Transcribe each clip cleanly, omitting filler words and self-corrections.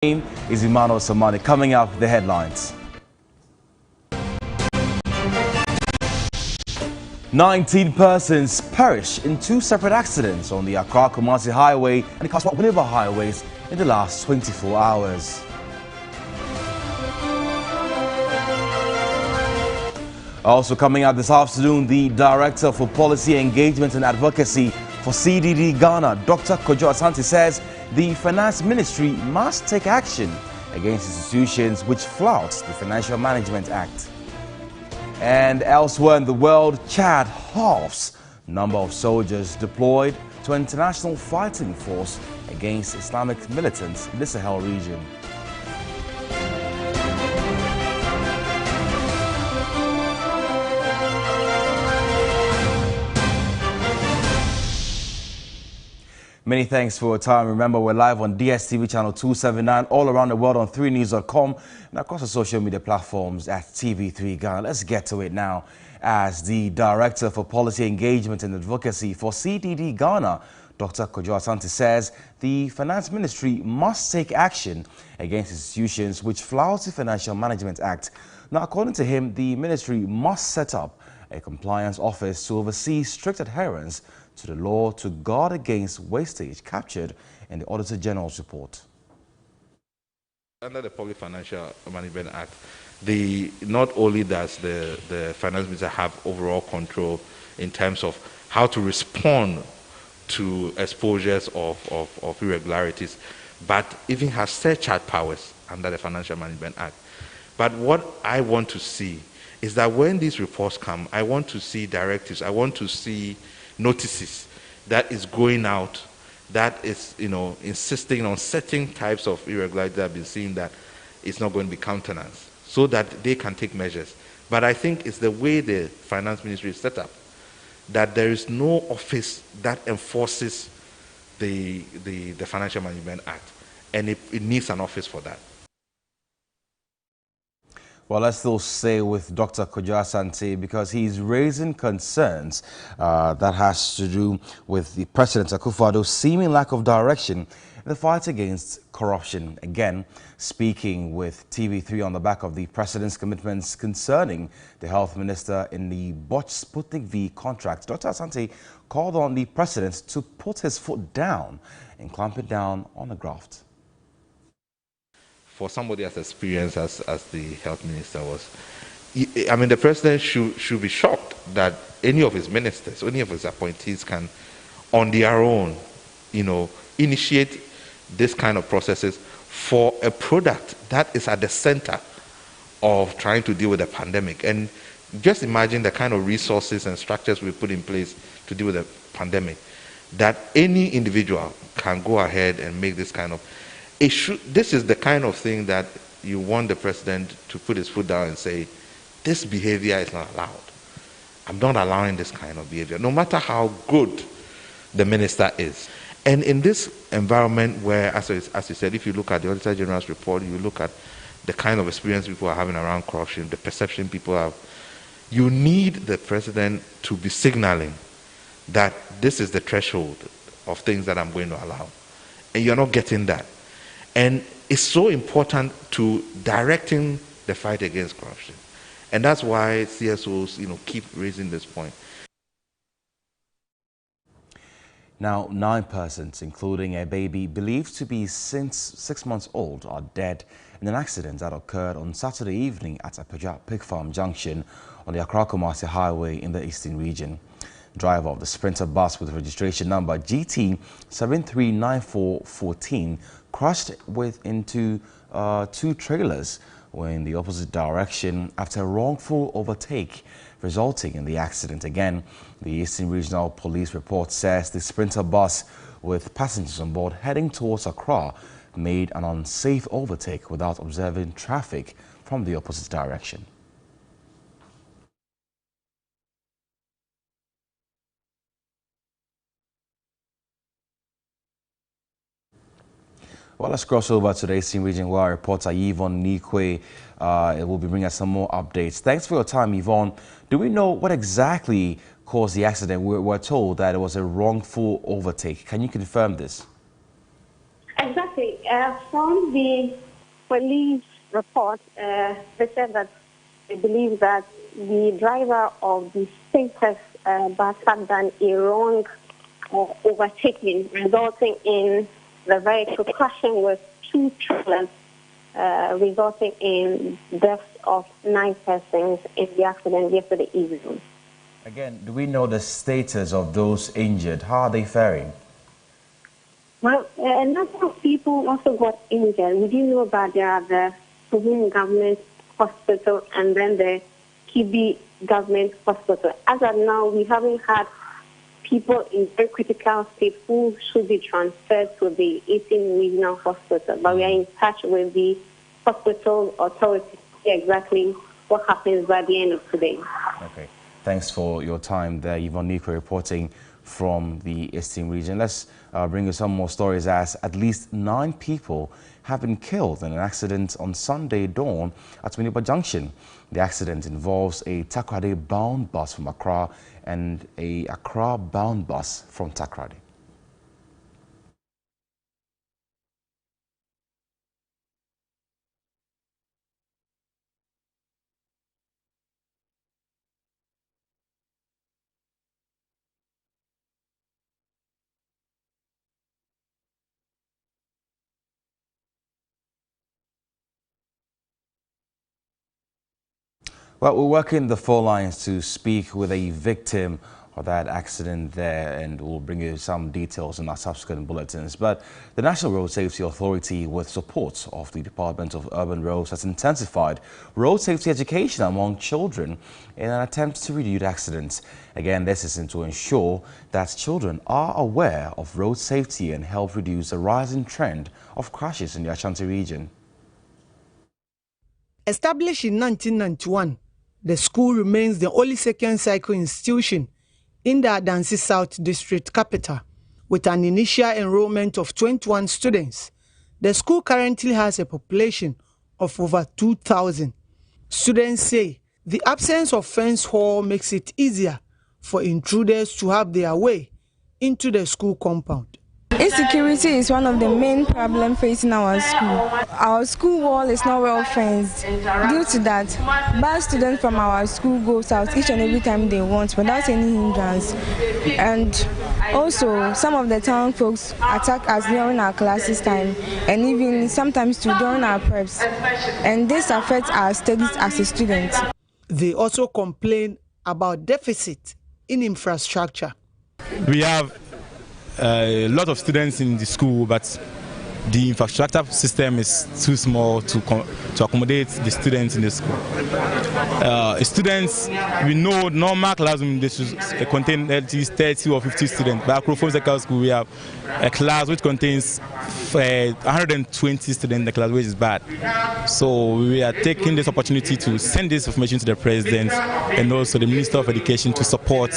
name is Emmanuel Samani. Coming up, the headlines. 19 persons perished in two separate accidents on the Accra-Kumasi Highway and the Kaswa-Winneba highways in the last 24 hours. Also coming up this afternoon, the Director for Policy Engagement and Advocacy for CDD Ghana, Dr. Kojo Asante, says the Finance Ministry must take action against institutions which flout the Financial Management Act. And elsewhere in the world, Chad halves number of soldiers deployed to an international fighting force against Islamic militants in the Sahel region. Many thanks for your time. Remember, we're live on DSTV channel 279, all around the world on 3news.com and across the social media platforms at TV3 Ghana. Let's get to it now. As the Director for Policy Engagement and Advocacy for CDD Ghana, Dr. Kojo Asante, says the Finance Ministry must take action against institutions which flout the Financial Management Act. Now, according to him, the ministry must set up a compliance office to oversee strict adherence to the law to guard against wastage captured in the Auditor General's report. Under the Public Financial Management Act, not only does the Finance Minister have overall control in terms of how to respond to exposures of irregularities, but even has surcharge powers under the Financial Management Act. But what I want to see is that when these reports come, I want to see directives, I want to see notices that is going out, that is, insisting on certain types of irregularities that have been seen that it's not going to be countenanced, so that they can take measures. But I think it's the way the Finance Ministry is set up, that there is no office that enforces the Financial Management Act, and it needs an office for that. Well, let's still stay with Dr. Kojo Asante because he's raising concerns that has to do with the President Akufo-Addo's seeming lack of direction in the fight against corruption. Again, speaking with TV3 on the back of the President's commitments concerning the Health Minister in the botched Sputnik V contract, Dr. Asante called on the President to put his foot down and clamp it down on the graft. For somebody as experienced as the health minister was, I mean, the president should be shocked that any of his ministers, any of his appointees can, on their own, initiate this kind of processes for a product that is at the center of trying to deal with the pandemic. And just imagine the kind of resources and structures we put in place to deal with the pandemic, that any individual can go ahead and make this kind of. This is the kind of thing that you want the president to put his foot down and say, this behavior is not allowed. I'm not allowing this kind of behavior, no matter how good the minister is. And in this environment where, as you said, if you look at the Auditor General's report, you look at the kind of experience people are having around corruption, the perception people have, you need the president to be signaling that this is the threshold of things that I'm going to allow. And you're not getting that. And it's so important to directing the fight against corruption. And that's why CSOs, keep raising this point. Now, 9 persons, including a baby believed to be since 6 months old, are dead in an accident that occurred on Saturday evening at Apajat Pig Farm Junction on the Accra-Kumasi Highway in the Eastern region. Driver of the Sprinter bus with registration number GT 739414 crashed into 2 trailers in the opposite direction after a wrongful overtake, resulting in the accident. Again, the Eastern Regional Police report says the Sprinter bus with passengers on board heading towards Accra made an unsafe overtake without observing traffic from the opposite direction. Well, let's cross over to the Eastern region where our reporter Yvonne Nico will be bringing us some more updates. Thanks for your time, Yvonne. Do we know what exactly caused the accident? We're told that it was a wrongful overtake. Can you confirm this? Exactly. From the police report, they said that they believe that the driver of the status bus had done a wrong overtaking, resulting in the vehicle crashing with 2 trailers, resulting in deaths of 9 persons in the accident yesterday evening. Again, do we know the status of those injured? How are they faring? Well, a number of people also got injured. We do know about there are the Provincial Government Hospital and then the Kibi Government Hospital. As of now, we haven't had people in very critical state who should be transferred to the 18 regional hospital. But we are in touch with the hospital authorities to see exactly what happens by the end of today. Okay. Thanks for your time there, Yvonne Nico, reporting from the Eastern region. Let's bring you some more stories as at least 9 people have been killed in an accident on Sunday dawn at Winneba Junction. The accident involves a Takoradi-bound bus from Accra and a Accra-bound bus from Takoradi. Well, we're working the phone lines to speak with a victim of that accident there, and we'll bring you some details in our subsequent bulletins. But the National Road Safety Authority, with support of the Department of Urban Roads, has intensified road safety education among children in an attempt to reduce accidents. Again, this is to ensure that children are aware of road safety and help reduce the rising trend of crashes in the Ashanti region. Established in 1991, the school remains the only second cycle institution in the Adansi South District capital, with an initial enrollment of 21 students. The school currently has a population of over 2,000. Students say the absence of fence wall makes it easier for intruders to have their way into the school compound. Insecurity is one of the main problems facing our school. Our school wall is not well fenced. Due to that, bad students from our school goes out each and every time they want without any hindrance. And also, some of the town folks attack us during our classes time and even sometimes too during our preps. And this affects our studies as a student. They also complain about deficit in infrastructure. We have a lot of students in the school, but the infrastructure system is too small to accommodate the students in the school. Students, we know normal classroom they should contain at least 30 or 50 students. But at Secondary School, we have a class which contains 120 students in the class, which is bad. So we are taking this opportunity to send this information to the President and also the Minister of Education to support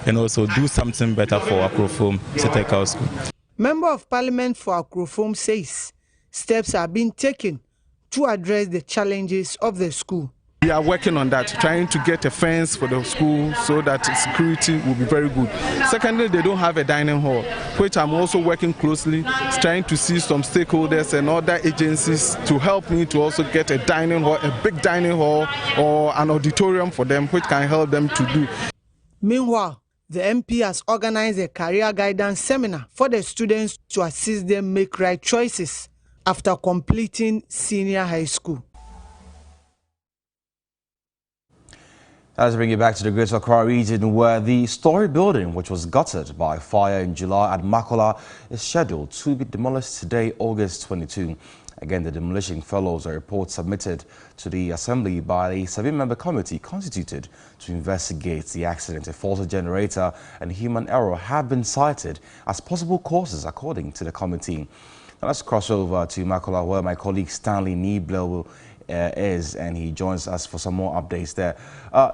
and also do something better for Akrofom Secondary School. Member of Parliament for Akrofom says steps are being taken to address the challenges of the school. We are working on that, trying to get a fence for the school so that security will be very good. Secondly, they don't have a dining hall, which I'm also working closely, trying to see some stakeholders and other agencies to help me to also get a dining hall, a big dining hall or an auditorium for them, which can help them to do. Meanwhile, the MP has organized a career guidance seminar for the students to assist them make right choices after completing senior high school. Let's bring you back to the Greater Accra region, where the story building, which was gutted by fire in July at Makola, is scheduled to be demolished today, August 22. Again, the demolition follows a report submitted to the Assembly by a 7-member committee constituted to investigate the accident. A faulty generator and human error have been cited as possible causes, according to the committee. Now let's cross over to Makola, where my colleague Stanley Niebler is, and he joins us for some more updates there.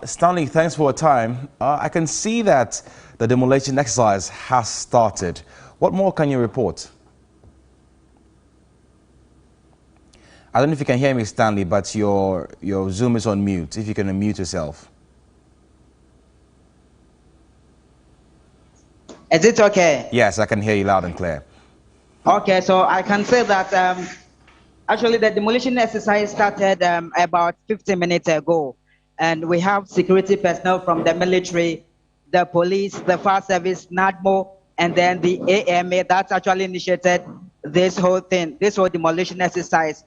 Stanley, thanks for your time. I can see that the demolition exercise has started. What more can you report? I don't know if you can hear me, Stanley, but your Zoom is on mute. If you can unmute yourself. Is it okay? Yes, I can hear you loud and clear. Okay, so I can say that actually the demolition exercise started about 15 minutes ago, and we have security personnel from the military, the police, the fire service, NADMO, and then the AMA that actually initiated this whole thing, this whole demolition exercise,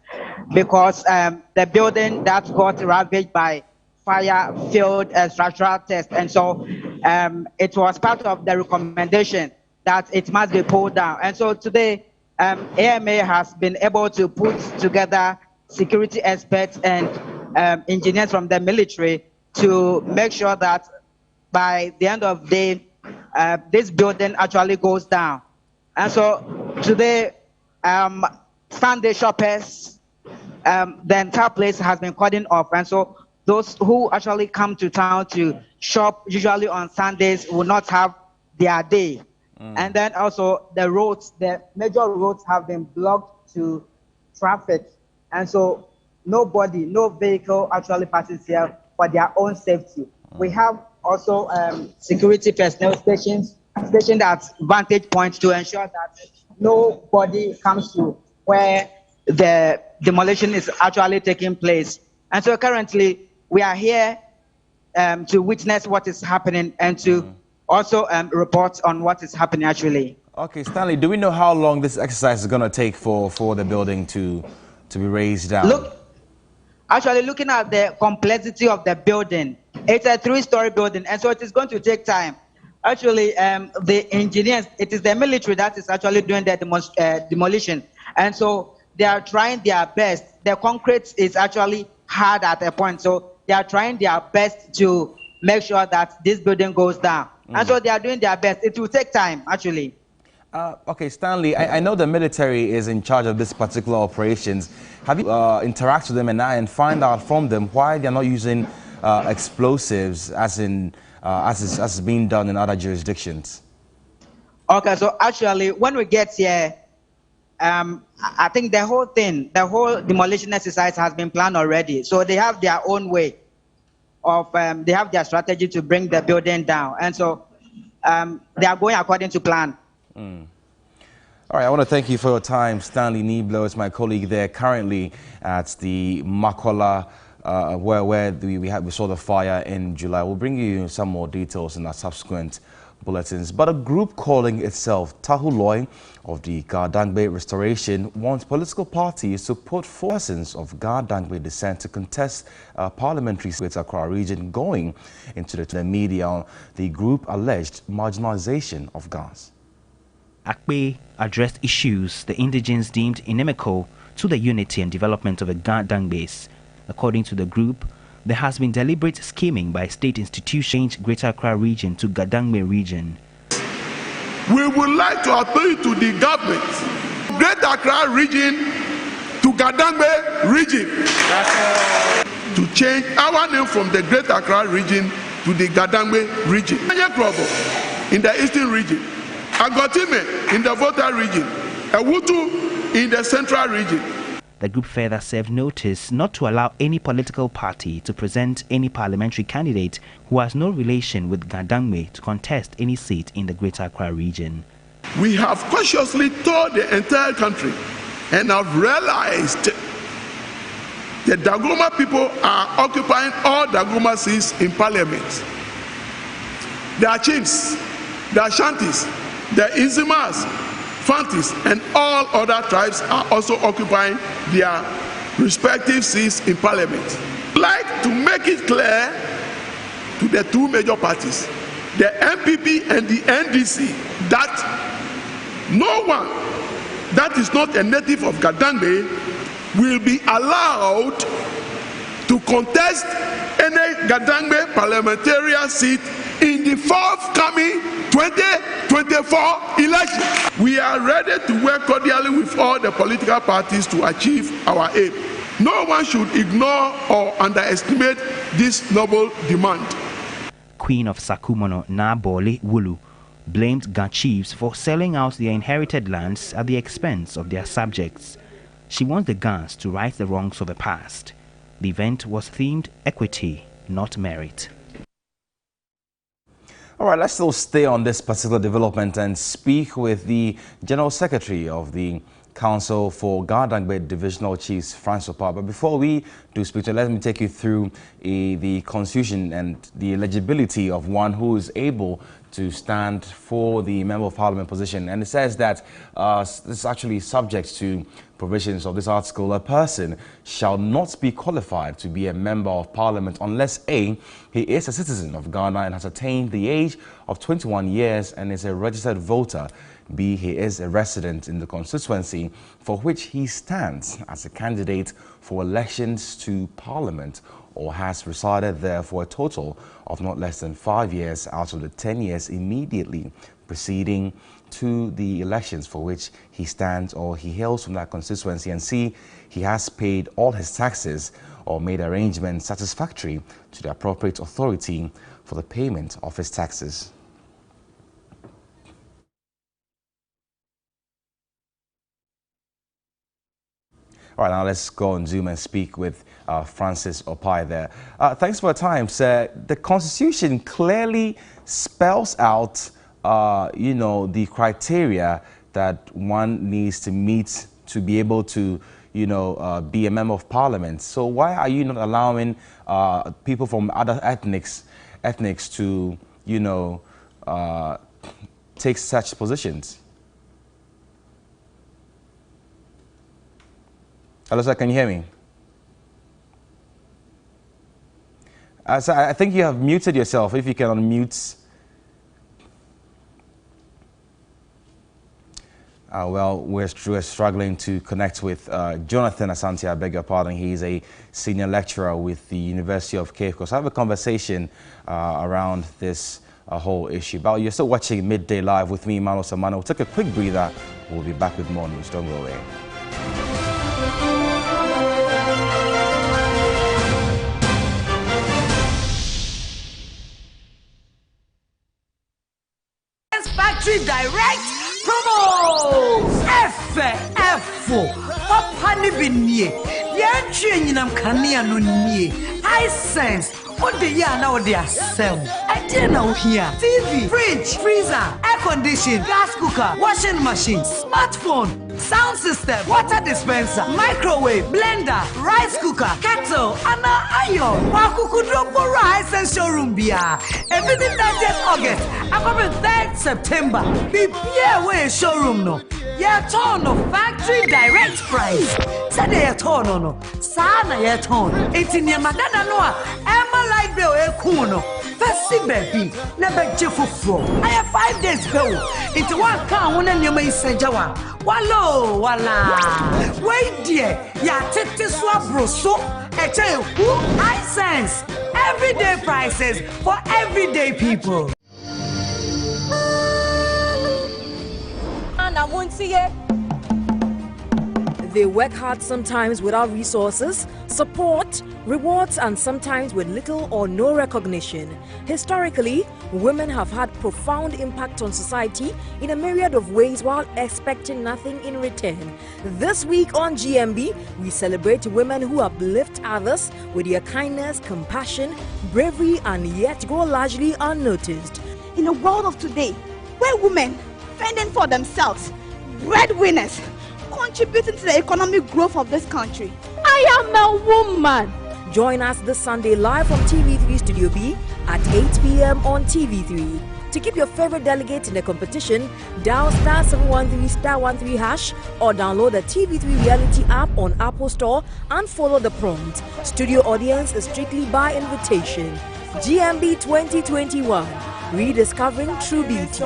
because the building that got ravaged by fire failed a structural test, and so it was part of the recommendation that it must be pulled down. And so today, AMA has been able to put together security experts and engineers from the military to make sure that by the end of the day, this building actually goes down. And so today, Sunday shoppers, the entire place has been cordoned off. And so those who actually come to town to shop, usually on Sundays, will not have their day. And then also the roads, the major roads have been blocked to traffic. And so nobody, no vehicle actually passes here for their own safety. We have also security personnel stationed at vantage points to ensure that nobody comes to where the demolition is actually taking place. And so currently we are here to witness what is happening and to also report on what is happening actually. Okay, Stanley, do we know how long this exercise is going to take for the building to be raised down? Actually, looking at the complexity of the building, it's a 3-story building, and so it is going to take time. Actually, the engineers, it is the military that is actually doing the demolition, and so they are trying their best. The concrete is actually hard at a point, so they are trying their best to make sure that this building goes down. And so they are doing their best. It will take time, actually. Okay, Stanley, I know the military is in charge of this particular operations. Have you interacted with them and find out from them why they're not using explosives as is being done in other jurisdictions? Okay, so actually, when we get here, I think the whole thing, the whole demolition exercise has been planned already. So they have their own way of, they have their strategy to bring the building down. And so they are going according to plan. All right, I want to thank you for your time. Stanley Niblo is my colleague there currently at the Makola, where we saw the fire in July. We'll bring you some more details in our subsequent bulletins. But a group calling itself Tahuloi of the Gardangbe Restoration wants political parties to put persons of Gardangbe descent to contest parliamentary seats in Accra region going into the media on the group alleged marginalization of Gans. Akpe addressed issues the indigenes deemed inimical to the unity and development of the Gardangbes. According to the group, there has been deliberate scheming by state institutions to Greater Accra region to Gardangbe region. We would like to appeal to the government, Greater Accra region to Gardangbe region, to change our name from the Greater Accra region to the Gardangbe region. In the eastern region, Agotime in the Volta region, Ewutu in the central region. The group further served notice not to allow any political party to present any parliamentary candidate who has no relation with Gardangbe to contest any seat in the Greater Accra region. We have consciously toured the entire country and have realized the Dagoma people are occupying all Dagoma seats in parliament. Their chiefs, the Ashantis, the Izimas, Fantis, and all other tribes are also occupying their respective seats in parliament. I'd like to make it clear to the two major parties, the MPP and the NDC, that no one that is not a native of Gardangbe will be allowed to contest any Gardangbe parliamentarian seat in the forthcoming 2024 election. We are ready to work cordially with all the political parties to achieve our aim. No one should ignore or underestimate this noble demand. Queen of Sakumono, Nabole Wulu, blamed Ga chiefs for selling out their inherited lands at the expense of their subjects. She wants the Gans to right the wrongs of the past. The event was themed Equity, not Merit. All right, let's still stay on this particular development and speak with the General Secretary of the Council for Gardangbe Divisional Chiefs, Francis Opoku. But before we do speak to, let me take you through the constitution and the eligibility of one who is able to stand for the Member of Parliament position. And it says that this is actually subject to provisions of this article. A person shall not be qualified to be a Member of Parliament unless A, he is a citizen of Ghana and has attained the age of 21 years and is a registered voter. B, he is a resident in the constituency for which he stands as a candidate for elections to Parliament or has resided there for a total of not less than 5 years out of the 10 years immediately preceding to the elections for which he stands or he hails from that constituency. And C, he has paid all his taxes or made arrangements satisfactory to the appropriate authority for the payment of his taxes. All right, now let's go on Zoom and speak with Francis Opoku there. Thanks for your time, sir. The Constitution clearly spells out, you know, the criteria that one needs to meet to be able to, you know, be a Member of Parliament. So why are you not allowing people from other ethnics to, you know, take such positions? Hello, sir, can you hear me? So I think you have muted yourself. If you can unmute. Well, we're struggling to connect with Jonathan Asante, I beg your pardon. He's a senior lecturer with the University of Cape Coast. I have a conversation around this whole issue. But you're still watching Midday Live with me, Mano Samano. We'll take a quick breather. We'll be back with more news. Don't go away. Factory Direct promos. Papa binye. Yantwe nyinam kanea no nie. Hisense. What the ya now they are sell. Now here. TV, fridge, freezer, air condition, gas cooker, washing machine, smartphone, sound system, water dispenser, microwave, blender, rice cooker, kettle, and iron. Wakukudro Hisense showroom bia. Everything that August. I'm coming 3rd September. Be here where showroom no. Yeah, turn no factory direct price. Say they turn no. Sana yeah turn. It's in your madana no. Emma light bill e kuno. First baby. Never jefufro. I have 5 days bill. Into one car one and you may say jawa. Wallo wala. Wait dear. Ya Tete swabro so. Eche who Hisense. Everyday prices for everyday people. They work hard sometimes without resources, support, rewards, and sometimes with little or no recognition. Historically, women have had profound impact on society in a myriad of ways while expecting nothing in return. This week on GMB, we celebrate women who uplift others with their kindness, compassion, bravery, and yet go largely unnoticed. In a world of today, where women fending for themselves, breadwinners, contributing to the economic growth of this country. I am a woman. Join us this Sunday live on TV3 Studio B at 8 p.m. on TV3. To keep your favorite delegate in the competition, dial *713*13# or download the TV3 Reality app on Apple Store and follow the prompt. Studio audience is strictly by invitation. GMB 2021. Rediscovering true beauty.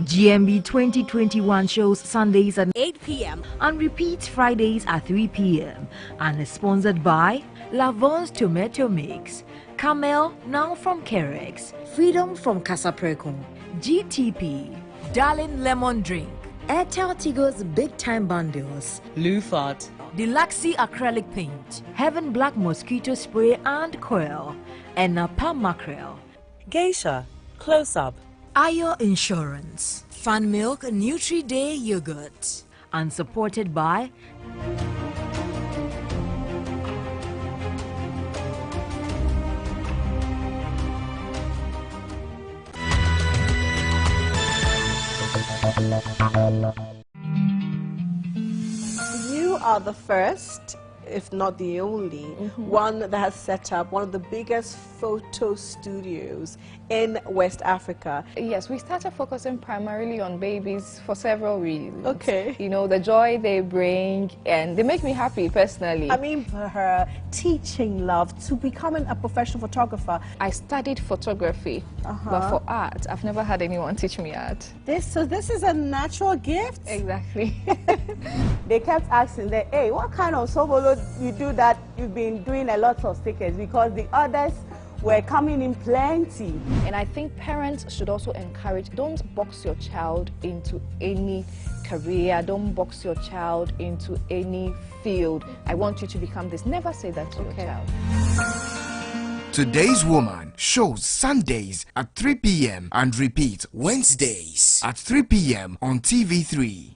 GMB 2021 shows Sundays at 8 p.m. and repeats Fridays at 3 p.m. and is sponsored by Lavon's Tomato Mix, Camel now from Kerex, Freedom from Casapreco, GTP, Darling Lemon Drink, Airtel Tigo's Big Time Bundles, Lufat, Deluxe Acrylic Paint, Heaven Black Mosquito Spray and Coil, and Napa Mackerel, Geisha, Close Up, Ayo Insurance, Fun Milk Nutri Day Yogurt, and supported by You are the first, if not the only, one that has set up one of the biggest photo studios in West Africa. Yes, we started focusing primarily on babies for several reasons. Okay. You know, the joy they bring, and they make me happy personally. I mean, for her teaching love to becoming a professional photographer. I studied photography, but for art, I've never had anyone teach me art. So this is a natural gift? Exactly. They kept asking that, hey, what kind of solo you do that you've been doing a lot of stickers, because the others were coming in plenty. And I think parents should also encourage, don't box your child into any career, don't box your child into any field. I want you to become this. Never say that to your child. Today's Woman shows Sundays at 3 p.m. and repeat Wednesdays at 3 p.m. on TV3.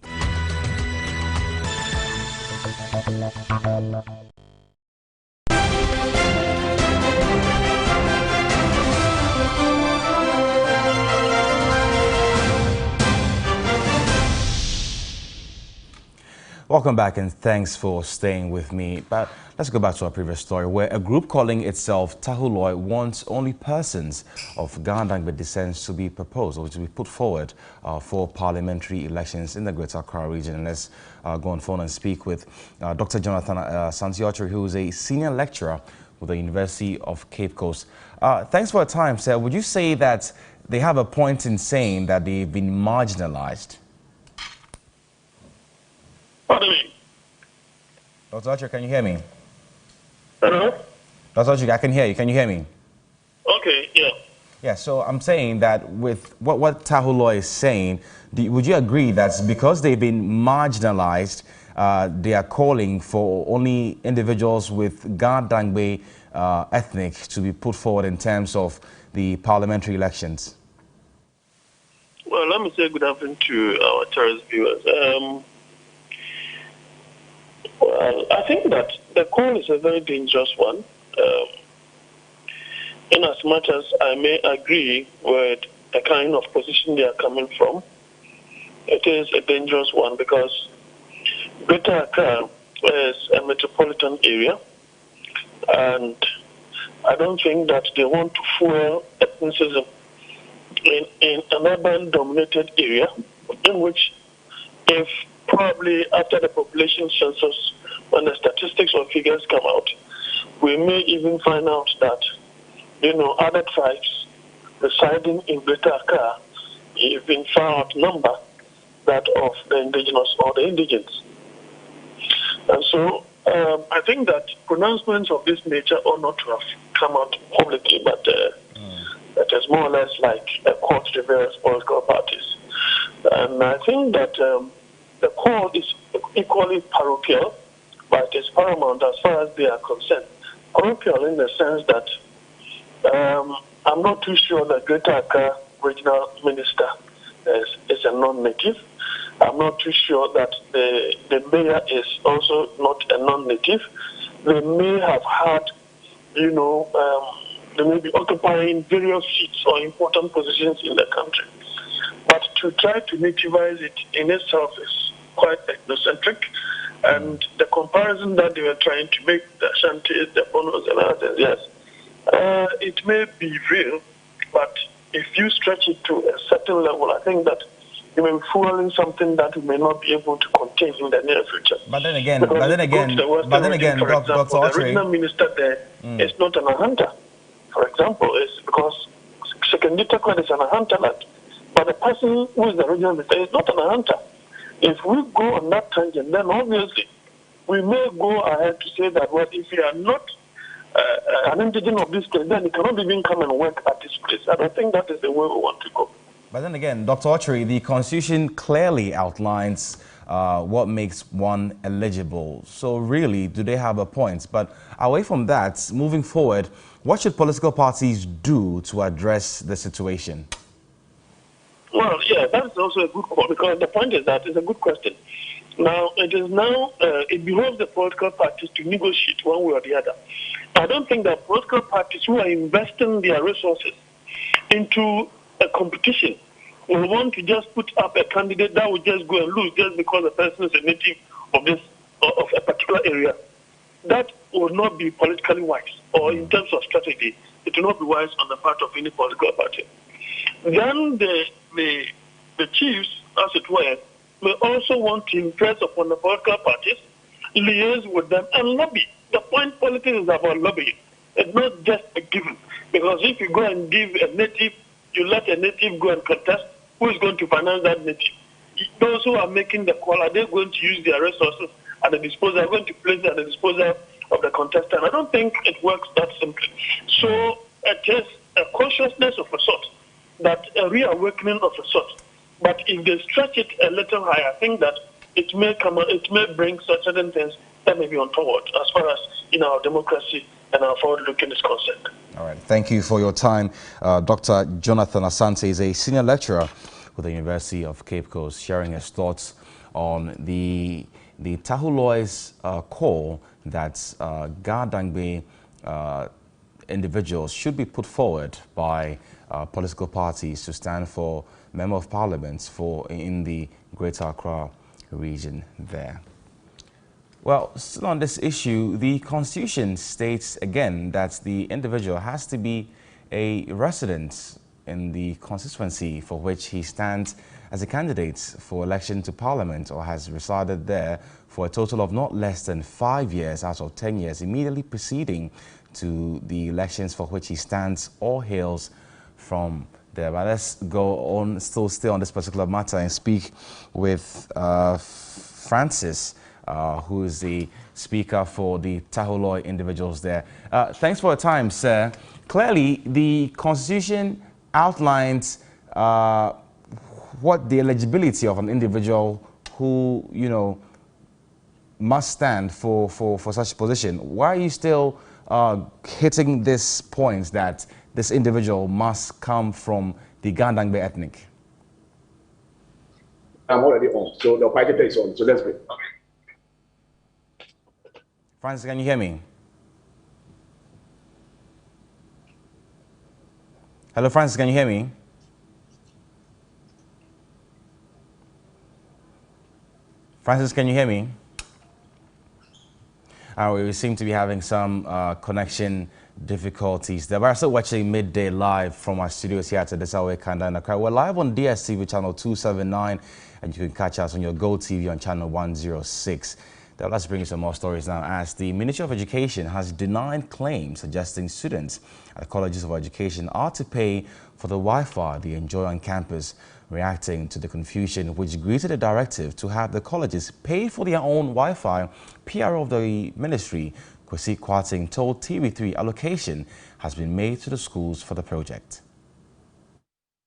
Welcome back and thanks for staying with me. But let's go back to our previous story where a group calling itself Tahuloi wants only persons of Gandangbe descent to be proposed or to be put forward for parliamentary elections in the Greater Accra region. And let's go on phone and speak with Dr. Jonathan Santiago, who is a senior lecturer with the University of Cape Coast. Thanks for your time, sir. Would you say that they have a point in saying that they've been marginalized? Pardon me? Dr. Archer, can you hear me? Hello? Dr. Archer, I can hear you. Can you hear me? Okay, yeah. Yeah, so I'm saying that with what Tahuloi is saying, would you agree that because they've been marginalized, they are calling for only individuals with Gandangbe ethnic to be put forward in terms of the parliamentary elections? Well, let me say good afternoon to our terrorist viewers. Well, I think that the call is a very dangerous one. In as much as I may agree with the kind of position they are coming from, it is a dangerous one because Greater Accra is a metropolitan area, and I don't think that they want to fuel ethnicism in an urban-dominated area in which, if probably after the population census, when the statistics or figures come out, we may even find out that, other tribes residing in Greater Accra even far outnumber that of the indigenous or the indigents. And so I think that pronouncements of this nature ought not to have come out publicly, but it is more or less like a call to the various political parties. And I think that the call is equally parochial, but it is paramount as far as they are concerned. Parochial in the sense that I'm not too sure that Greater Accra regional minister is a non-native. I'm not too sure that the mayor is also not a non-native. They may have had, they may be occupying various seats or important positions in the country. But to try to nativize it in itself is quite ethnocentric. And the comparison that they were trying to make, the Ashantis, the Bonos, and others, yes, it may be real, but if you stretch it to a certain level, I think that you may be fueling something that we may not be able to contain in the near future. But then again, Dr. Autry, the regional minister there is not an Ahanta, for example, it's because Sekendita Kwad is an Ahanta land, but the person who is the regional minister is not an Ahanta. If we go on that tangent, then obviously we may go ahead to say that, well, if you are not an indigenous of this place, then you cannot even come and work at this place. I don't think that is the way we want to go. But then again, Dr. Autry, the Constitution clearly outlines what makes one eligible. So really, do they have a point? But away from that, moving forward, what should political parties do to address the situation? Well, yeah, that's also a good call, because the point is that it's a good question. Now, it behoves the political parties to negotiate one way or the other. I don't think that political parties who are investing their resources into a competition will want to just put up a candidate that will just go and lose just because the person is a native of a particular area. That will not be politically wise, or in terms of strategy, it will not be wise on the part of any political party. Then the chiefs, as it were, may also want to impress upon the political parties, liaise with them, and lobby. The point politics is about lobbying. It's not just a given. Because if you go and give a native, you let a native go and contest, who is going to finance that native? Those who are making the call, are they going to use their resources at the disposal? Are going to place it at the disposal of the contestant? I don't think it works that simply. So it is a consciousness of a sort, that a reawakening of a sort. But if they stretch it a little higher, I think that it may bring certain things that may be untoward as far as in our democracy and our forward-looking is concerned. All right. Thank you for your time. Dr. Jonathan Asante is a senior lecturer with the University of Cape Coast, sharing his thoughts on the Tahuloi's call that Gadangbe individuals should be put forward by political parties to stand for Member of Parliament in the Greater Accra region there. Well, still on this issue, the Constitution states again that the individual has to be a resident in the constituency for which he stands as a candidate for election to Parliament, or has resided there for a total of not less than 5 years out of 10 years immediately preceding to the elections for which he stands or hails from there. But let's go on, still stay on this particular matter and speak with Francis, who is the speaker for the Tahuloi individuals there. Thanks for your time, sir. Clearly, the Constitution outlines what the eligibility of an individual who, you know, must stand for such a position. Why are you still hitting this point that this individual must come from the Gandangbe ethnic? I'm already on, so the party is on, so let's go. Francis, can you hear me? Hello, Francis, can you hear me? Francis, can you hear me? We seem to be having some connection difficulties there. We're still watching Midday live from our studios here at Desawe Kanda and Accra. We're live on DSTV channel 279, and you can catch us on your Go TV on channel 106. Now, let's bring you some more stories now, as the Ministry of Education has denied claims suggesting students at colleges of education are to pay for the Wi-Fi they enjoy on campus, reacting to the confusion which greeted a directive to have the colleges pay for their own Wi-Fi. PR of the ministry, Kwesi Kwarting, told TV3 allocation has been made to the schools for the project.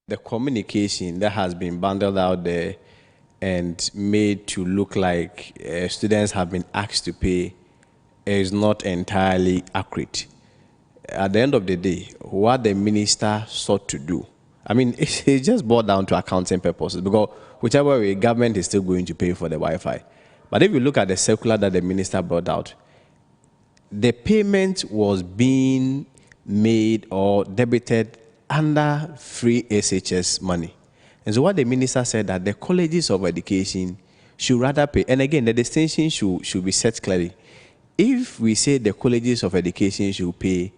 The communication that has been bundled out there and made to look like students have been asked to pay is not entirely accurate. At the end of the day, what the minister sought to do, I mean, it just boiled down to accounting purposes, because whichever way, government is still going to pay for the Wi-Fi. But if you look at the circular that the minister brought out, the payment was being made or debited under free SHS money. And so what the minister said, that the colleges of education should rather pay, and again, the distinction should be set clearly. If we say the colleges of education should pay,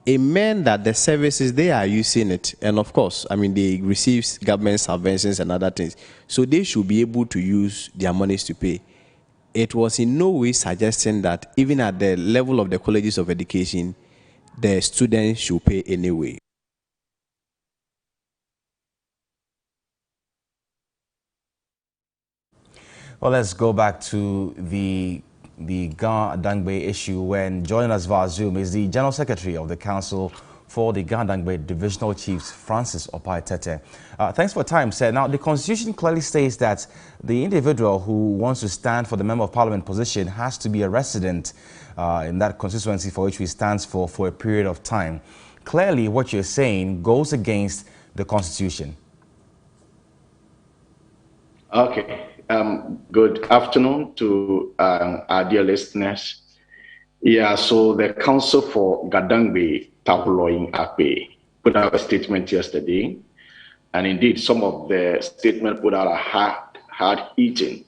it meant that the services, they are using it. And of course, I mean, they receive government subventions and other things. So they should be able to use their monies to pay. It was in no way suggesting that even at the level of the colleges of education, the students should pay anyway. Well, let's go back to the Gandangbe issue, when joining us via Zoom is the General Secretary of the Council for the Gandangbe Divisional Chiefs, Francis Opai Tete. Thanks for your time, sir. Now, the Constitution clearly states that the individual who wants to stand for the Member of Parliament position has to be a resident in that constituency for which he stands for a period of time. Clearly, what you're saying goes against the Constitution. Okay. Good afternoon to our dear listeners. Yeah, so the Council for Gadangbe Tahuloing Akbe put out a statement yesterday And indeed, some of the statements put out are hard-hitting.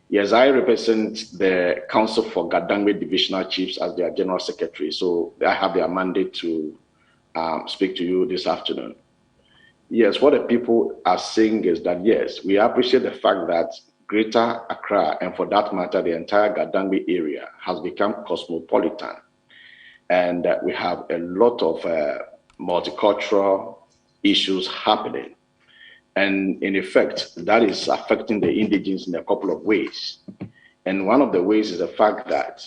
Yes, I represent the Council for Gadangme Divisional Chiefs as their General Secretary, so I have their mandate to speak to you this afternoon. Yes, what the people are saying is that, yes, we appreciate the fact that Greater Accra, and for that matter, the entire Gadangme area, has become cosmopolitan. And we have a lot of multicultural issues happening. And in effect, that is affecting the indigenes in a couple of ways. And one of the ways is the fact that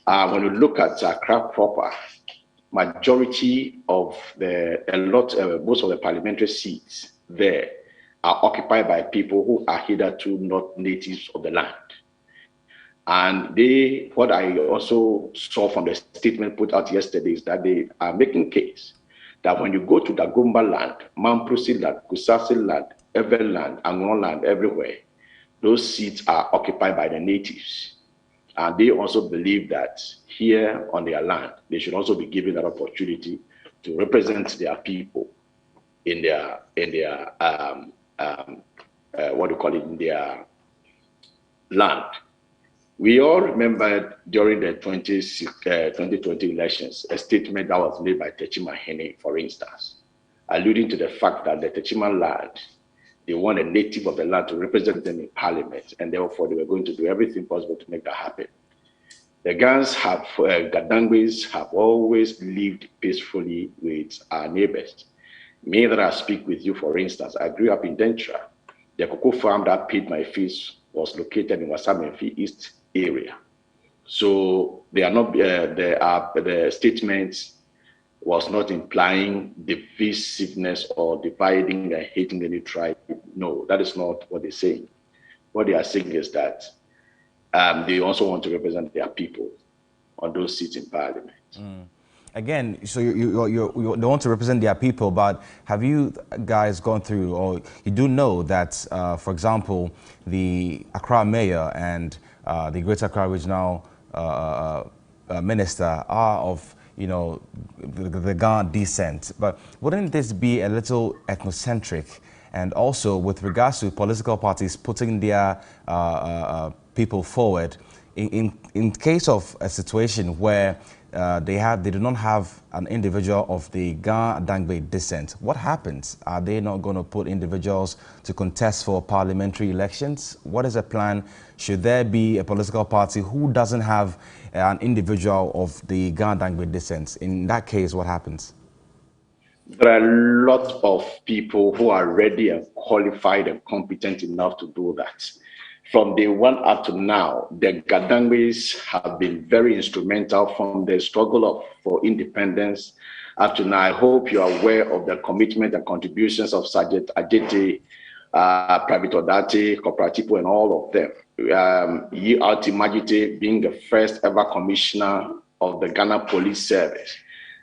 when you look at Accra proper, majority of most of the parliamentary seats there are occupied by people who are hitherto not natives of the land. And what I also saw from the statement put out yesterday is that they are making case that when you go to Dagomba land, Mamprosi land, Kusasi land, Ever land, Angon land, everywhere, those seats are occupied by the natives. And they also believe that here on their land, they should also be given that opportunity to represent their people in their land. We all remember during the 2020 elections, a statement that was made by Techima Hene, for instance, alluding to the fact that the Techima land, they want a native of the land to represent them in parliament, and therefore they were going to do everything possible to make that happen. The Gadangwes have always lived peacefully with our neighbors. Me that I speak with you, for instance, I grew up in Dentra. The cocoa farm that paid my fees was located in Wasamenfi East area. So they are not, the statements was not implying divisiveness or dividing and hating any tribe. No, that is not what they're saying. What they are saying is that they also want to represent their people on those seats in parliament. Again, so you they want to represent their people, but have you guys gone through, or you do know that, for example, the Accra mayor and the Greater Accra Regional Minister are of, the Ghana descent, but wouldn't this be a little ethnocentric? And also with regards to political parties putting their people forward, in case of a situation where they do not have an individual of the Ga-Dangbe descent, what happens? Are they not going to put individuals to contest for parliamentary elections? What is the plan? Should there be a political party who doesn't have an individual of the Ga-Dangbe descent? In that case, what happens? There are a lot of people who are ready and qualified and competent enough to do that. From day one up to now, the Gadangwes have been very instrumental from the struggle for independence up to now. I hope you are aware of the commitment and contributions of Sergeant Ajete, Private Odate, Cooperativo, and all of them. Alti Majite being the first ever commissioner of the Ghana Police Service.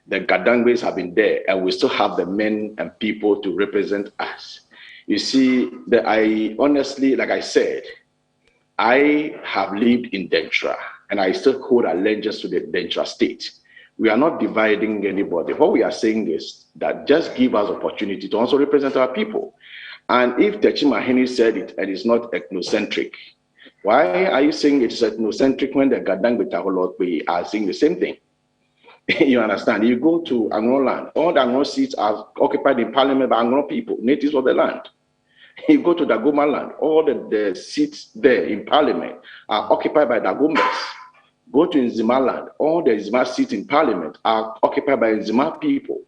The Gadangwes have been there, and we still have the men and people to represent us. You see, I honestly, like I said, I have lived in Dentra, and I still hold allegiance to the Dentra state. We are not dividing anybody. What we are saying is that just give us opportunity to also represent our people. And if Techima Hene said it and it's not ethnocentric, why are you saying it's ethnocentric when the Gadangbe Taholotwe are saying the same thing? You understand? You go to Anglo land, all the Anglo seats are occupied in parliament by Anglo people, natives of the land. You go to Dagoma land, all the seats there in parliament are occupied by Dagombas. Go to Nzima land, all the Nzima seats in parliament are occupied by Nzima people.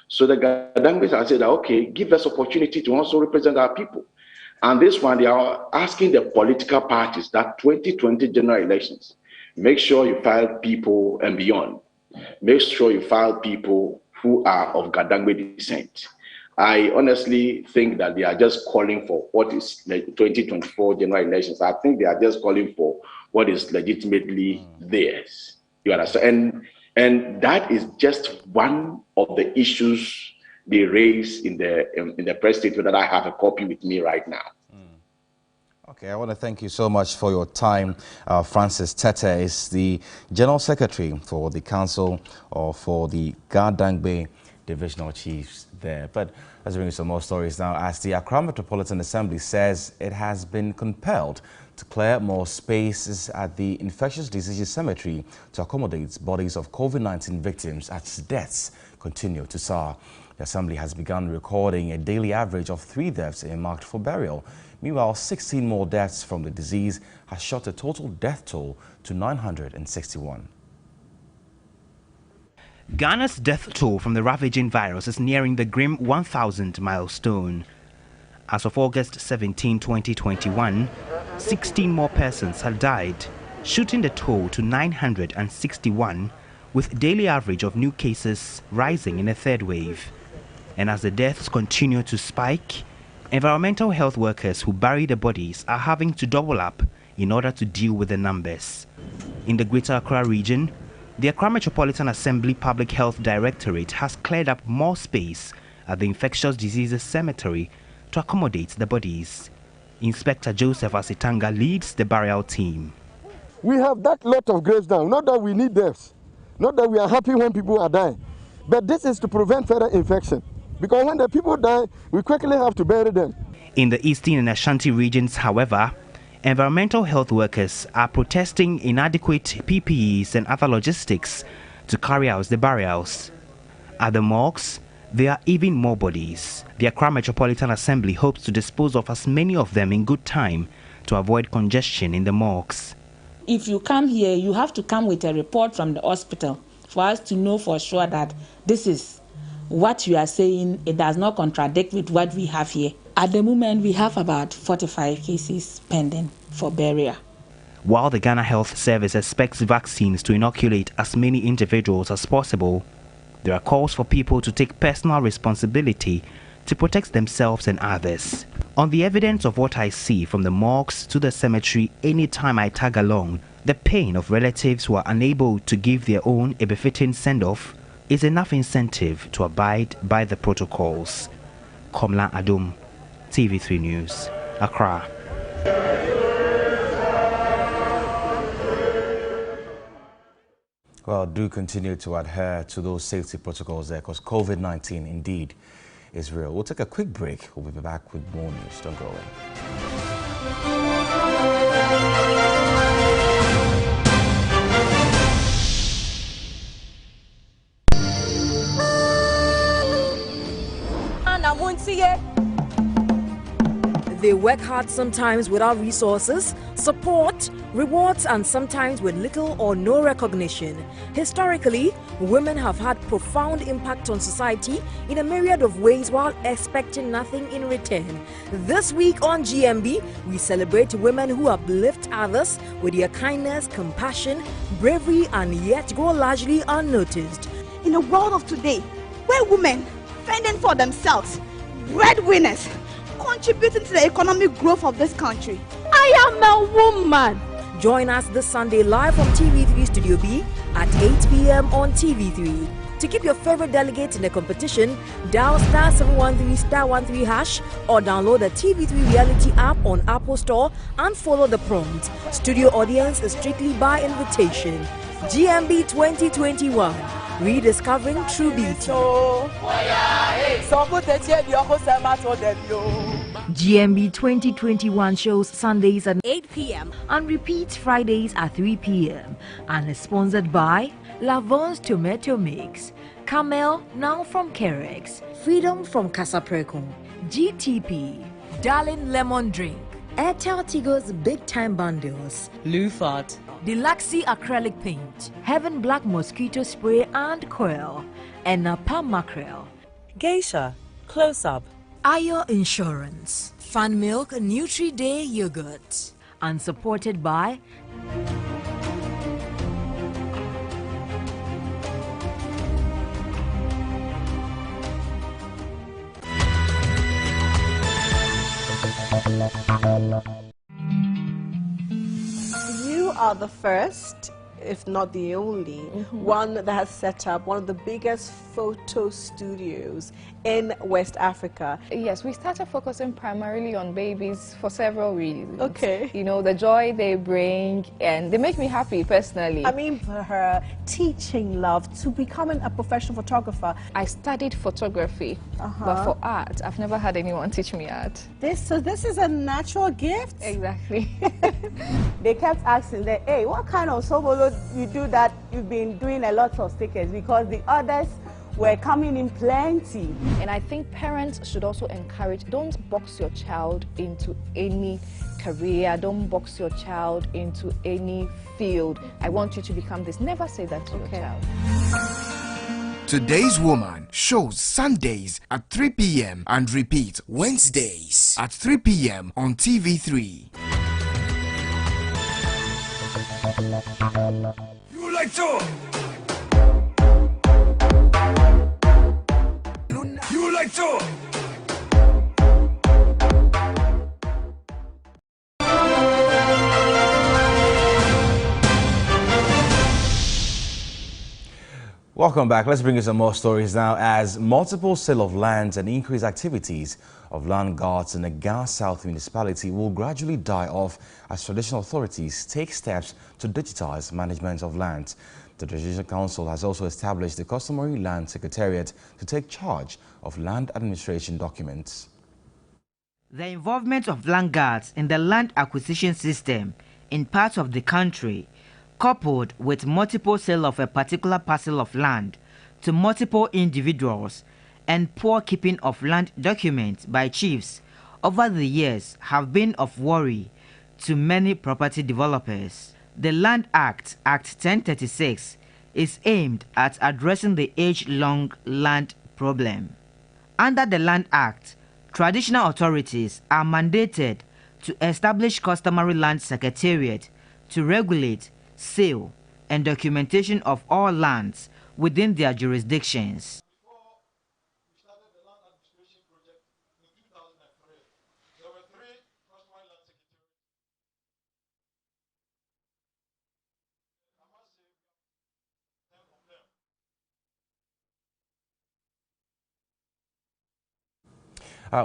So the Gadangwes have said that, okay, give us opportunity to also represent our people. And this one, they are asking the political parties that 2020 general elections, make sure you file people and beyond. Make sure you file people who are of Gadangwe descent. I honestly think that they are just calling for what is the 2024 general elections. I think they are just calling for what is legitimately theirs. You understand? And that is just one of the issues they raise in the press statement that I have a copy with me right now. Okay, I want to thank you so much for your time. Francis Tete is the General Secretary for the Council or for the Ga-Dangbe divisional chiefs there. But let's bring you some more stories now, as the Accra Metropolitan Assembly says it has been compelled to clear more spaces at the Infectious Diseases Cemetery to accommodate bodies of COVID-19 victims as deaths continue to soar. The Assembly has begun recording a daily average of 3 deaths earmarked for burial. Meanwhile, 16 more deaths from the disease has shot the total death toll to 961. Ghana's death toll from the ravaging virus is nearing the grim 1,000 milestone. As of August 17, 2021, 16 more persons had died, shooting the toll to 961, with daily average of new cases rising in a third wave. And as the deaths continue to spike, environmental health workers who bury the bodies are having to double up in order to deal with the numbers. In the Greater Accra region, the Accra Metropolitan Assembly Public Health Directorate has cleared up more space at the Infectious Diseases Cemetery to accommodate the bodies. Inspector Joseph Asitanga leads the burial team. We have that lot of graves now, not that we need deaths, not that we are happy when people are dying, but this is to prevent further infection. Because when the people die, we quickly have to bury them. In the Eastern and Ashanti regions, however, environmental health workers are protesting inadequate PPEs and other logistics to carry out the burials. At the morgues, there are even more bodies. The Accra Metropolitan Assembly hopes to dispose of as many of them in good time to avoid congestion in the morgues. If you come here, you have to come with a report from the hospital for us to know for sure that this is what you are saying. It does not contradict with what we have here. At the moment, we have about 45 cases pending for burial. While the Ghana Health Service expects vaccines to inoculate as many individuals as possible, there are calls for people to take personal responsibility to protect themselves and others. On the evidence of what I see from the morgues to the cemetery anytime I tag along, the pain of relatives who are unable to give their own a befitting send-off is enough incentive to abide by the protocols. Komla Adum, TV3 News, Accra. Well, do continue to adhere to those safety protocols there, because COVID-19 indeed is real. We'll take a quick break. We'll be back with more news. Don't go away. They work hard sometimes without resources, support, rewards, and sometimes with little or no recognition. Historically, women have had profound impact on society in a myriad of ways while expecting nothing in return. This week on GMB, we celebrate women who uplift others with their kindness, compassion, bravery, and yet go largely unnoticed. In the world of today, where women fending for themselves, breadwinners, contributing to the economic growth of this country. I am a woman. Join us this Sunday live from TV3 Studio B at 8 p.m. on TV3. To keep your favorite delegate in the competition, dial *713*13# or download the TV3 Reality app on Apple Store and follow the prompt. Studio audience is strictly by invitation. GMB 2021. Rediscovering true beauty. GMB 2021 shows Sundays at 8 p.m. and repeats Fridays at 3 p.m. and is sponsored by Yvonne's Tomato Mix, Camel now from Kerex, Freedom from Casaprecum, GTP, Darling Lemon Drink, Airtel Tigo's Big Time Bundles, Lufat, Deluxy Acrylic Paint, Heaven Black Mosquito Spray and Coil, and Napa Mackerel, Geisha, Close Up, Ayo Insurance, Fun Milk Nutri-Day Yogurt, and supported by You are the first, if not the only, one that has set up one of the biggest photo studios in West Africa. Yes, we started focusing primarily on babies for several reasons. Okay. You know, the joy they bring, and they make me happy personally. I mean, for her teaching love to becoming a professional photographer. I studied photography, but for art, I've never had anyone teach me art. So this is a natural gift? Exactly. They kept asking that, hey, what kind of sobolo you do that you've been doing a lot of stickers, because the others were coming in plenty. And I think parents should also encourage, don't box your child into any career, don't box your child into any field. I want you to become this. Never say that to your child. Today's Woman shows Sundays at 3 p.m. and repeat Wednesdays at 3 p.m. on TV3. You like to? You like to? Welcome back. Let's bring you some more stories now, as multiple sale of lands and increased activities of land guards in the Ghana South municipality will gradually die off as traditional authorities take steps to digitize management of land. The Transition Council has also established the customary land secretariat to take charge of land administration documents. The involvement of land guards in the land acquisition system in parts of the country, coupled with multiple sale of a particular parcel of land to multiple individuals and poor keeping of land documents by chiefs over the years, have been of worry to many property developers. The Land Act, Act 1036, is aimed at addressing the age-long land problem. Under the Land Act, traditional authorities are mandated to establish customary land secretariat to regulate sale and documentation of all lands within their jurisdictions.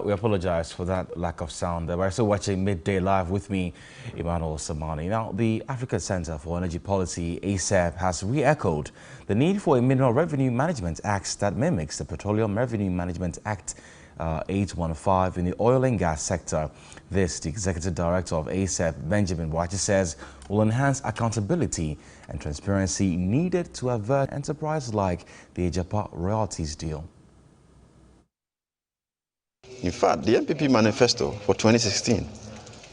We apologize for that lack of sound. We're still watching Midday Live with me, Emmanuel Samani. Now, the African Center for Energy Policy, ACEP, has re-echoed the need for a Mineral Revenue Management Act that mimics the Petroleum Revenue Management Act 815 in the oil and gas sector. This, the Executive Director of ACEP, Benjamin Wachi, says will enhance accountability and transparency needed to avert enterprise like the Ejapa royalties deal. In fact, the NPP manifesto for 2016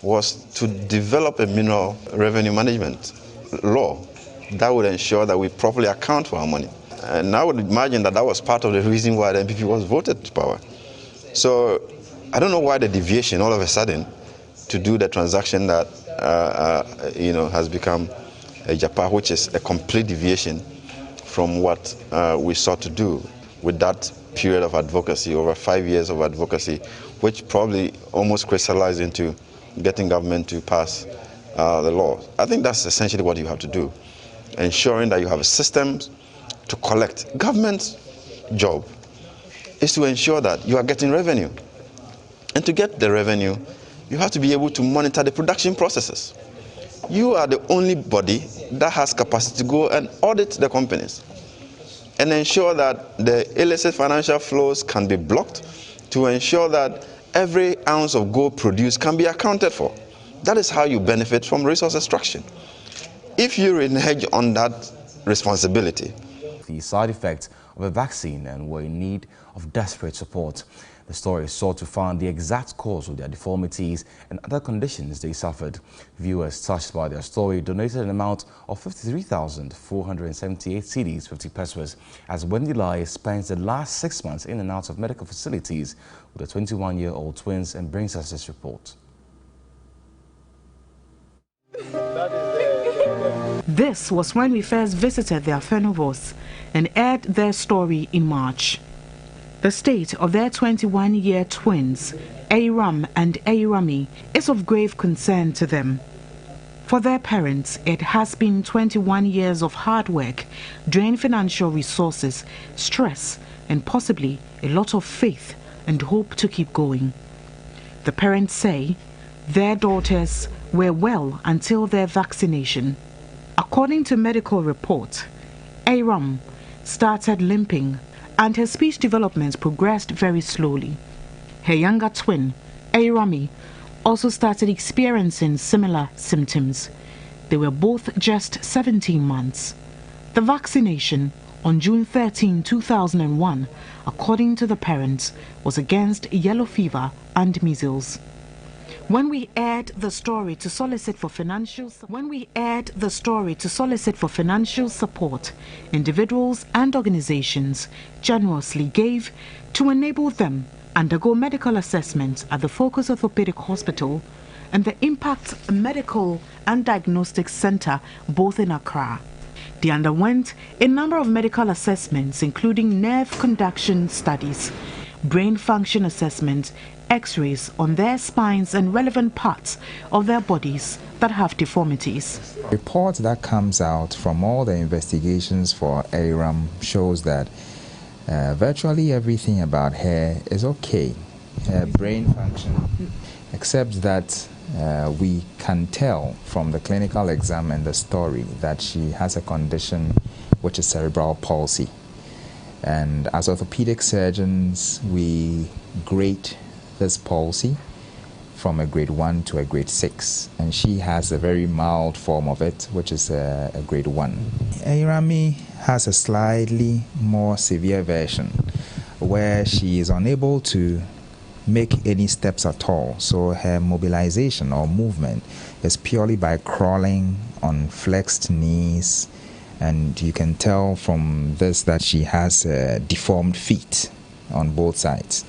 was to develop a mineral revenue management law that would ensure that we properly account for our money. And I would imagine that that was part of the reason why the NPP was voted to power. So I don't know why the deviation all of a sudden to do the transaction that has become a JAPA, which is a complete deviation from what we sought to do with that period of advocacy, over 5 years of advocacy, which probably almost crystallized into getting government to pass the law. I think that's essentially what you have to do, ensuring that you have systems to collect. Government's job is to ensure that you are getting revenue. And to get the revenue, you have to be able to monitor the production processes. You are the only body that has capacity to go and audit the companies and ensure that the illicit financial flows can be blocked, to ensure that every ounce of gold produced can be accounted for. That is how you benefit from resource extraction. If you renege on that responsibility, the side effects of a vaccine and were in need of desperate support. The story sought to find the exact cause of their deformities and other conditions they suffered. Viewers touched by their story donated an amount of 53,478 cedis, 50 pesos, as Wendy Lai spends the last 6 months in and out of medical facilities with the 21-year-old twins, and brings us this report. This was when we first visited their funerals and aired their story in March. The state of their 21-year twins, Ayram and Ayrami, is of grave concern to them. For their parents, it has been 21 years of hard work, drained financial resources, stress, and possibly a lot of faith and hope to keep going. The parents say their daughters were well until their vaccination. According to medical report, Aram started limping and her speech development progressed very slowly. Her younger twin, Arami, also started experiencing similar symptoms. They were both just 17 months. The vaccination on June 13, 2001, according to the parents, was against yellow fever and measles. When we aired the story to solicit for financial support, individuals and organizations generously gave to enable them undergo medical assessments at the Focus Orthopedic Hospital and the Impact Medical and Diagnostic Center, both in Accra. They underwent a number of medical assessments, including nerve conduction studies, brain function assessments, X-rays on their spines and relevant parts of their bodies that have deformities. Report that comes out from all the investigations for Aram shows that virtually everything about her is okay. Her brain function, except that we can tell from the clinical exam and the story that she has a condition which is cerebral palsy. And as orthopedic surgeons, we grade this palsy from a grade 1 to a grade 6, and she has a very mild form of it, which is a grade 1. Irami has a slightly more severe version where she is unable to make any steps at all, so her mobilization or movement is purely by crawling on flexed knees, and you can tell from this that she has deformed feet on both sides.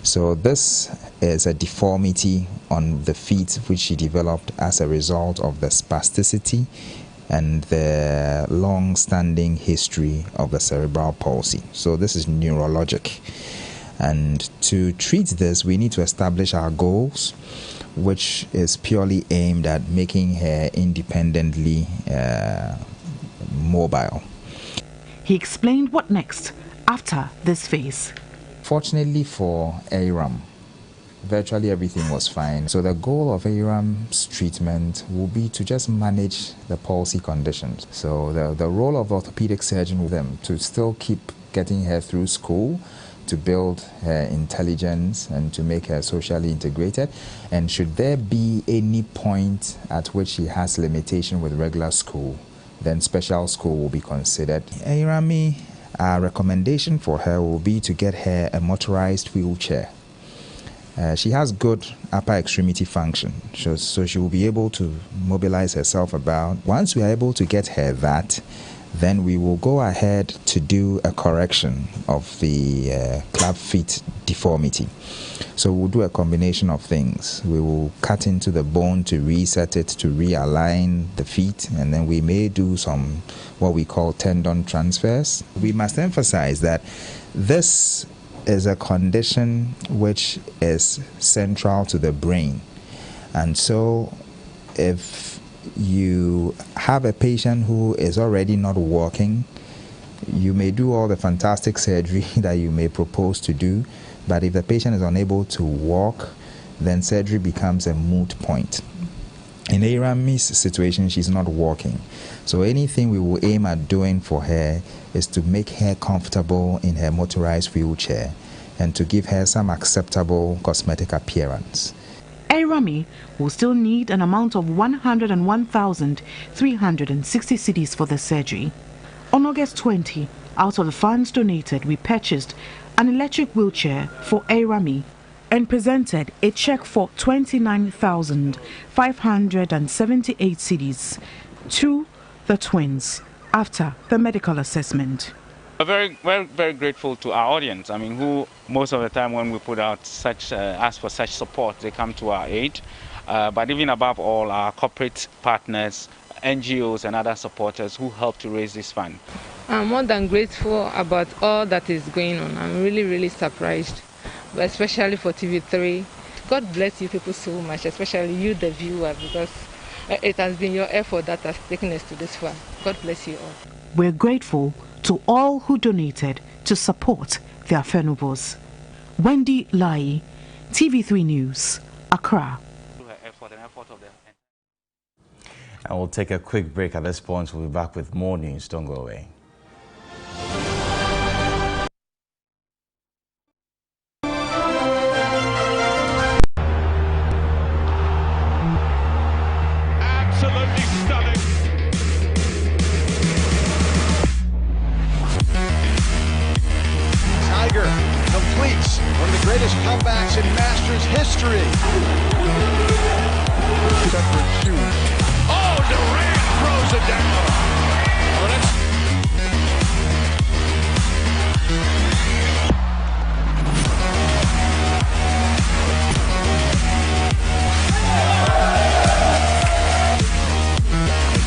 So this is a deformity on the feet which she developed as a result of the spasticity and the long-standing history of the cerebral palsy. So this is neurologic. And to treat this, we need to establish our goals, which is purely aimed at making her independently mobile. He explained what next after this phase. Fortunately for Aram, virtually everything was fine. So the goal of Aram's treatment will be to just manage the palsy conditions. So the role of orthopedic surgeon with them to still keep getting her through school, to build her intelligence and to make her socially integrated. And should there be any point at which she has limitation with regular school, then special school will be considered. Arami, our recommendation for her will be to get her a motorized wheelchair. She has good upper extremity function, so she will be able to mobilize herself about. Once we are able to get her that, then we will go ahead to do a correction of the club feet deformity. So we'll do a combination of things. We will cut into the bone to reset it, to realign the feet, and then we may do some what we call tendon transfers. We must emphasize that this is a condition which is central to the brain. And so if you have a patient who is already not walking, you may do all the fantastic surgery that you may propose to do, but if the patient is unable to walk, then surgery becomes a moot point. In Arami's situation, she's not walking. So anything we will aim at doing for her is to make her comfortable in her motorized wheelchair and to give her some acceptable cosmetic appearance. Arami will still need an amount of 101,360 cedis for the surgery. On August 20, out of the funds donated, we purchased an electric wheelchair for Arami and presented a check for 29,578 cedis to the twins after the medical assessment. We're very grateful to our audience. I mean, who most of the time when we put out such, ask for such support, they come to our aid. But even above all, our corporate partners, NGOs and other supporters who help to raise this fund. I'm more than grateful about all that is going on. I'm really surprised, but especially for TV3. God bless you people so much, especially you, the viewer, because It has been your effort that has taken us to this far. God bless you all. We're grateful to all who donated to support the Afenubos. Wendy Lai, TV3 News, Accra. And we'll take a quick break at this point. We'll be back with more news. Don't go away. Absolutely stunning. Tiger completes one of the greatest comebacks in Masters history. Separate shoes. Oh, Durant throws it down. Oh, that's...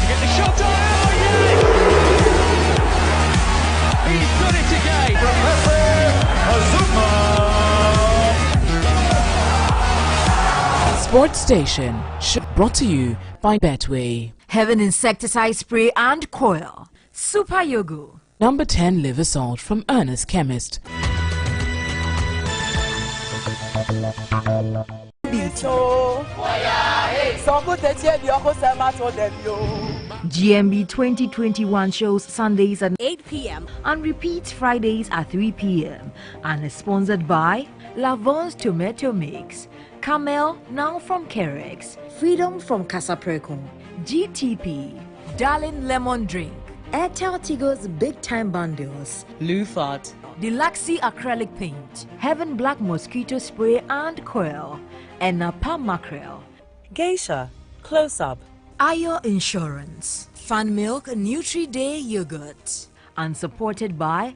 Get the shot on. Oh, yeah! He's done it again. Sports Station, brought to you by Betway. Heaven insecticide spray and coil. Super Yogo. Number 10 liver salt from Ernest Chemist. GMB 2021 shows Sundays at 8 p.m. and repeats Fridays at 3 p.m. and is sponsored by Yvonne's Tomato Mix, Camel now from Kerex, Freedom from Casaprecon, GTP, Darling Lemon Drink, Airtel Tigo's Big Time Bundles, Lufat, Deluxe Acrylic Paint, Heaven Black Mosquito Spray and Coil, and Napa Mackerel, Geisha, Close Up, Ayo Insurance, Fan Milk Nutri Day Yogurt, and supported by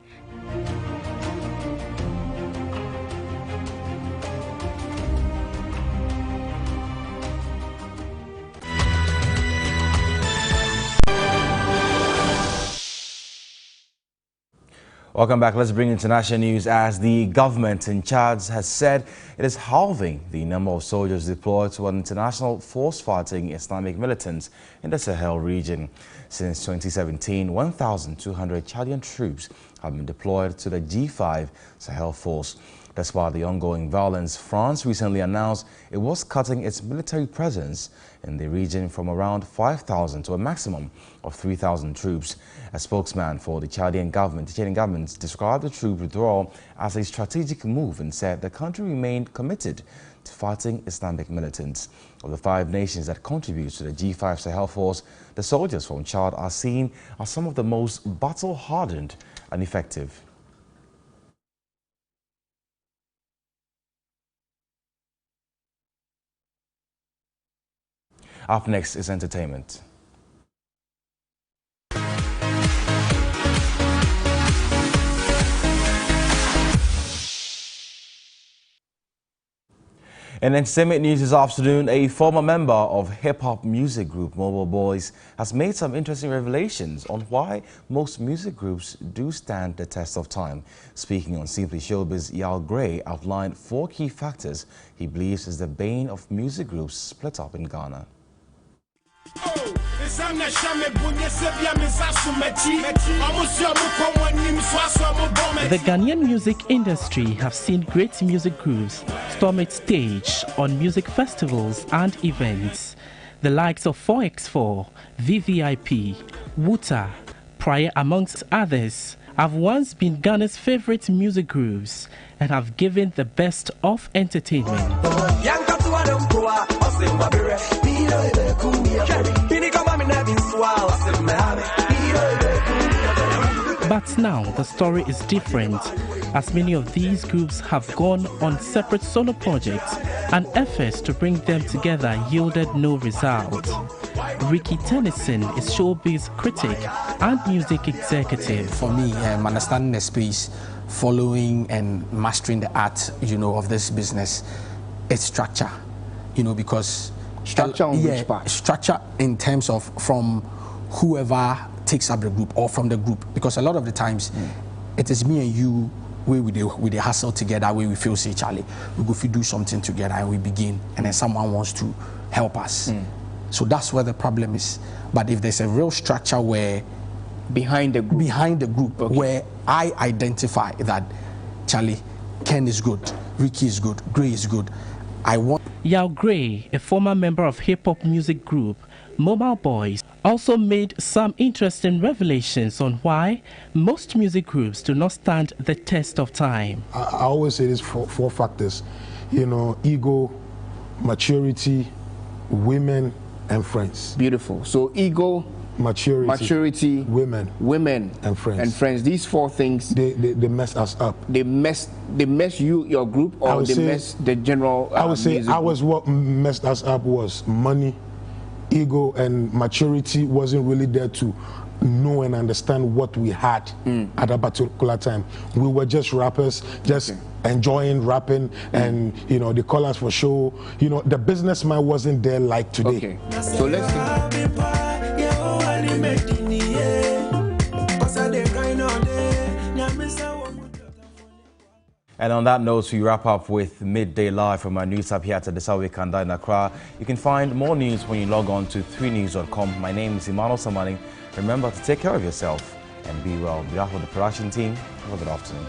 Welcome back. Let's bring international news as the government in Chad has said it is halving the number of soldiers deployed to an international force fighting Islamic militants in the Sahel region. Since 2017, 1,200 Chadian troops have been deployed to the G5 Sahel force. Despite the ongoing violence, France recently announced it was cutting its military presence in the region from around 5,000 to a maximum of 3,000 troops. A spokesman for the Chadian government described the troop withdrawal as a strategic move and said the country remained committed to fighting Islamic militants. Of the 5 nations that contribute to the G5 Sahel force, the soldiers from Chad are seen as some of the most battle-hardened and effective. Up next is entertainment. In entertainment news this afternoon, a former member of hip-hop music group Mobile Boys has made some interesting revelations on why most music groups do stand the test of time. Speaking on Simply Showbiz, Yal Gray outlined 4 key factors he believes is the bane of music groups split up in Ghana. The Ghanaian music industry have seen great music groups storm its stage on music festivals and events. The likes of 4x4, VVIP, Wuta, Prior amongst others have once been Ghana's favorite music groups and have given the best of entertainment. But now the story is different, as many of these groups have gone on separate solo projects and efforts to bring them together yielded no result. Ricky Tennyson is showbiz critic and music executive. For me, understanding the space, following and mastering the art, of this business, it's structure, because structure on which part? Structure in terms of from whoever takes up the group or from the group, because a lot of the times it is me and you where we the hustle together, where we feel say Charlie, we go do something together and we begin, and then someone wants to help us. So that's where the problem is. But if there's a real structure where behind the group, okay, where I identify that Charlie, Ken is good, Ricky is good, Gray is good, I want. Yao Gray, a former member of hip-hop music group Mobile Boys, also made some interesting revelations on why most music groups do not stand the test of time. I always say this four factors, you know: ego, maturity, women, and friends. Beautiful. So ego, maturity, women, and friends. These four things, they mess us up. They mess you, your group, or they mess the general. I would say what messed us up was money, ego, and maturity wasn't really there to know and understand what we had at a particular time. We were just rappers, just enjoying rapping, and you know, the call-outs for show. You know, the businessman wasn't there like today. Okay, so let's see. And on that note, we wrap up with Midday Live from our news hub here at the Desawe Kanda in Accra. You can find more news when you log on to 3news.com. My name is Emmanuel Samani. Remember to take care of yourself and be well. On behalf of the production team, have a good afternoon.